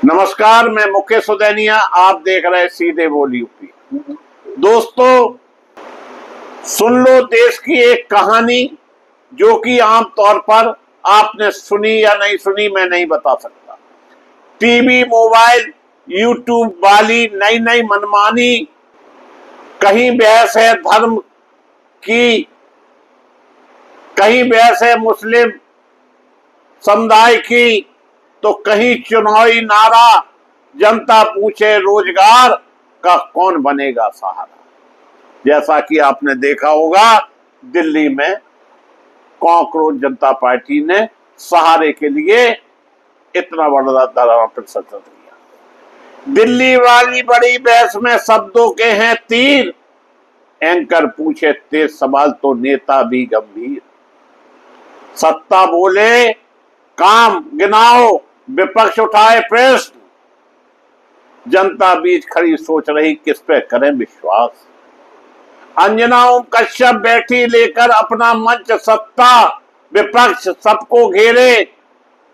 नमस्कार, मैं मुकेश सुदैनिया। आप देख रहे हैं सीधे बोल यूपी। दोस्तों, सुन लो देश की एक कहानी जो कि आमतौर पर आपने सुनी या नहीं सुनी मैं नहीं बता सकता। टीवी, मोबाइल, यूट्यूब वाली नई नई मनमानी, कहीं बहस है धर्म की, कहीं बहस है मुस्लिम समुदाय की, तो कहीं चुनावी नारा, जनता पूछे रोजगार का कौन बनेगा सहारा। जैसा कि आपने देखा होगा, दिल्ली में कॉकरोच जनता पार्टी ने सहारे के लिए इतना बड़ा धरना प्रदर्शन किया। दिल्ली वाली बड़ी बहस में शब्दों के हैं तीर, एंकर पूछे तेज सवाल तो नेता भी गंभीर। सत्ता बोले काम गिनाओ, विपक्ष उठाए प्रश्न, जनता बीच खड़ी सोच रही किस पे करें विश्वास। अंजना ओम कश्यप बैठी लेकर अपना मंच, सत्ता विपक्ष सबको घेरे,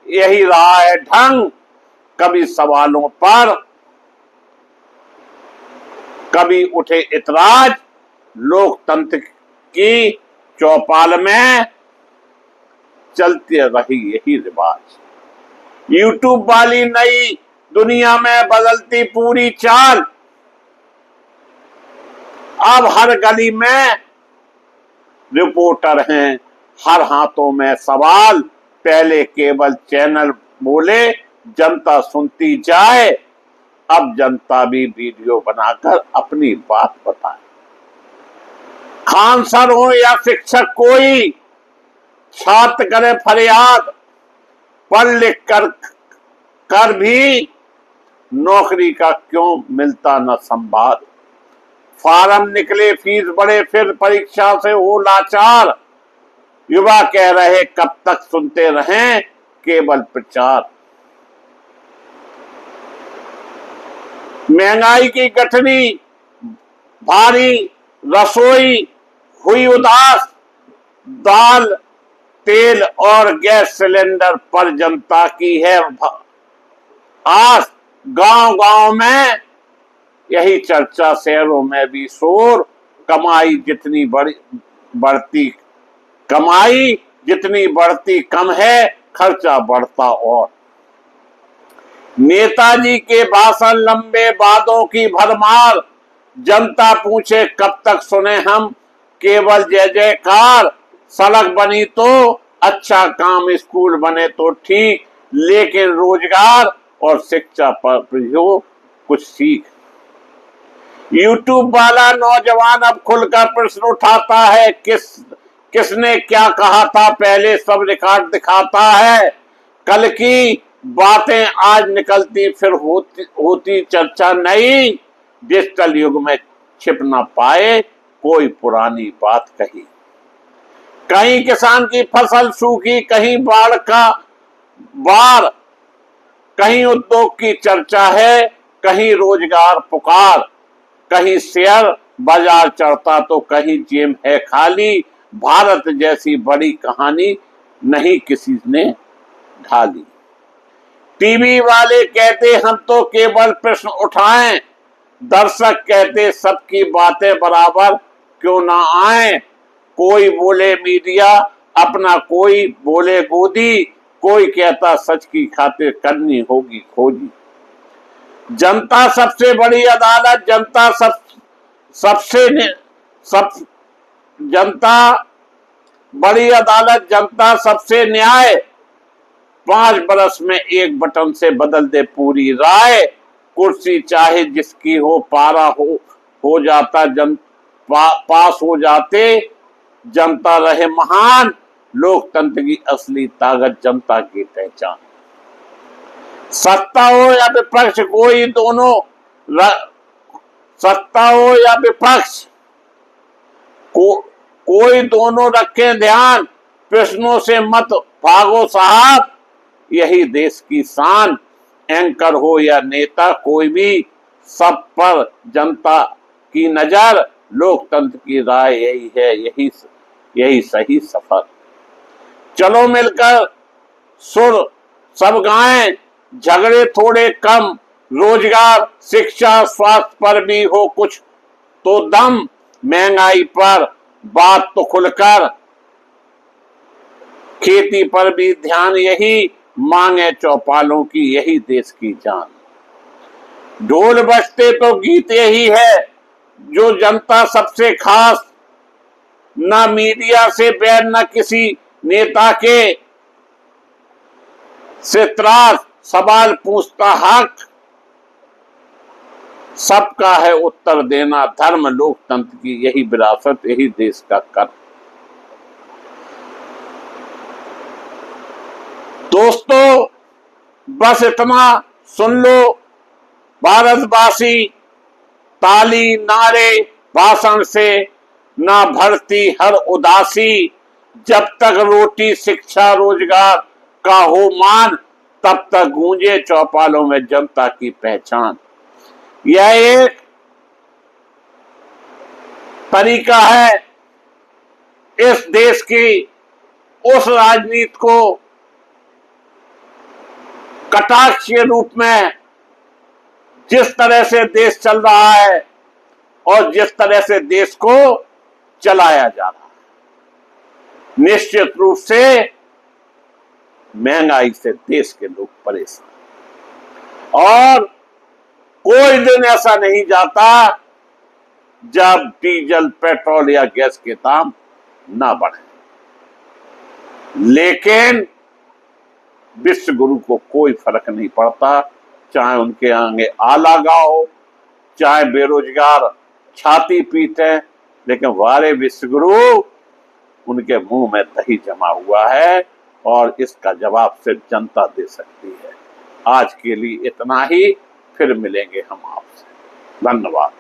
यही रहा है ढंग। कभी सवालों पर कभी उठे इतराज, लोकतंत्र की चौपाल में चलती रही यही रिवाज। यूट्यूब वाली नई दुनिया में बदलती पूरी चाल, अब हर गली में रिपोर्टर हैं, हर हाथों में सवाल। पहले केवल चैनल बोले, जनता सुनती जाए, अब जनता भी वीडियो बनाकर अपनी बात बताए। खान सर हो या शिक्षक कोई, छात्र करे फरियाद, पढ़ लिख कर भी नौकरी का क्यों मिलता न संवाद। फार्म निकले फीस बढ़े फिर परीक्षा से हो लाचार, युवा कह रहे कब तक सुनते रहें केवल प्रचार। महंगाई की गठरी भारी, रसोई हुई उदास, दाल तेल और गैस सिलेंडर पर जनता की है आस। गांव गांव में यही चर्चा, शहरों में भी शोर, कमाई जितनी बढ़ती कम है, खर्चा बढ़ता और। नेताजी के भाषण लंबे वादों की भरमार, जनता पूछे कब तक सुने हम केवल जय जयकार। सड़क बनी तो अच्छा काम, स्कूल बने तो ठीक, लेकिन रोजगार और शिक्षा पर हो कुछ सीख। यूट्यूब वाला नौजवान अब खुलकर प्रश्न उठाता है, किसने क्या कहा था पहले सब रिकॉर्ड दिखाता है। कल की बातें आज निकलती फिर होती चर्चा नई, डिजिटल युग में छिप ना पाए कोई पुरानी बात कही। कहीं किसान की फसल सूखी, कहीं बाढ़ का बाढ़, कहीं उद्योग की चर्चा है, कहीं रोजगार पुकार, कहीं शेयर बाजार चढ़ता तो कहीं जेब है खाली। भारत जैसी बड़ी कहानी नहीं किसी ने ढाली। टीवी वाले कहते हम तो केवल प्रश्न उठाएं, दर्शक कहते सबकी बातें बराबर क्यों ना आए। कोई बोले मीडिया अपना, कोई बोले गोदी, कोई कहता सच की खातिर करनी होगी खोजी। जनता सबसे बड़ी अदालत, जनता बड़ी अदालत, जनता सबसे न्याय। 5 बरस में एक बटन से बदल दे पूरी राय। कुर्सी चाहे जिसकी हो, पारा हो जाता पास हो जाते, जनता रहे महान। लोकतंत्र की असली ताकत जनता की पहचान। सत्ता हो या विपक्ष कोई दोनों रखें ध्यान, प्रश्नों से मत भागो साहब, यही देश की शान। एंकर हो या नेता कोई भी, सब पर जनता की नजर। लोकतंत्र की राय यही है, यही सही सफर। चलो मिलकर सुर सब गाएं, झगड़े थोड़े कम, रोजगार, शिक्षा, स्वास्थ्य पर भी हो कुछ तो दम, महंगाई पर बात तो खुलकर, खेती पर भी ध्यान, यही मांगे चौपालों की, यही देश की जान। ढोल बजते तो गीत यही है, जो जनता सबसे खास, ना मीडिया से बैर, न किसी नेता के से त्रास, सवाल पूछता हक, सबका है उत्तर देना, धर्म लोकतंत्र की यही विरासत, यही देश का कर। दोस्तों, बस इतना सुन लो, भारतवासी ताली नारे भाषण से ना भरती हर उदासी, जब तक रोटी शिक्षा रोजगार का हो मान, तब तक गूंजे चौपालों में जनता की पहचान। यह एक तरीका है इस देश की उस राजनीति को कटाक्ष के रूप में, जिस तरह से देश चल रहा है और जिस तरह से देश को चलाया जा रहा है, निश्चित रूप से महंगाई से देश के लोग परेशान, और कोई दिन ऐसा नहीं जाता जब डीजल, पेट्रोल या गैस के दाम ना बढ़े। लेकिन विश्व गुरु को कोई फर्क नहीं पड़ता, चाहे उनके आगे आला गाओ, चाहे बेरोजगार छाती पीटे, लेकिन वारे विश्व गुरु, उनके मुंह में दही जमा हुआ है और इसका जवाब सिर्फ जनता दे सकती है। आज के लिए इतना ही, फिर मिलेंगे हम आपसे। धन्यवाद।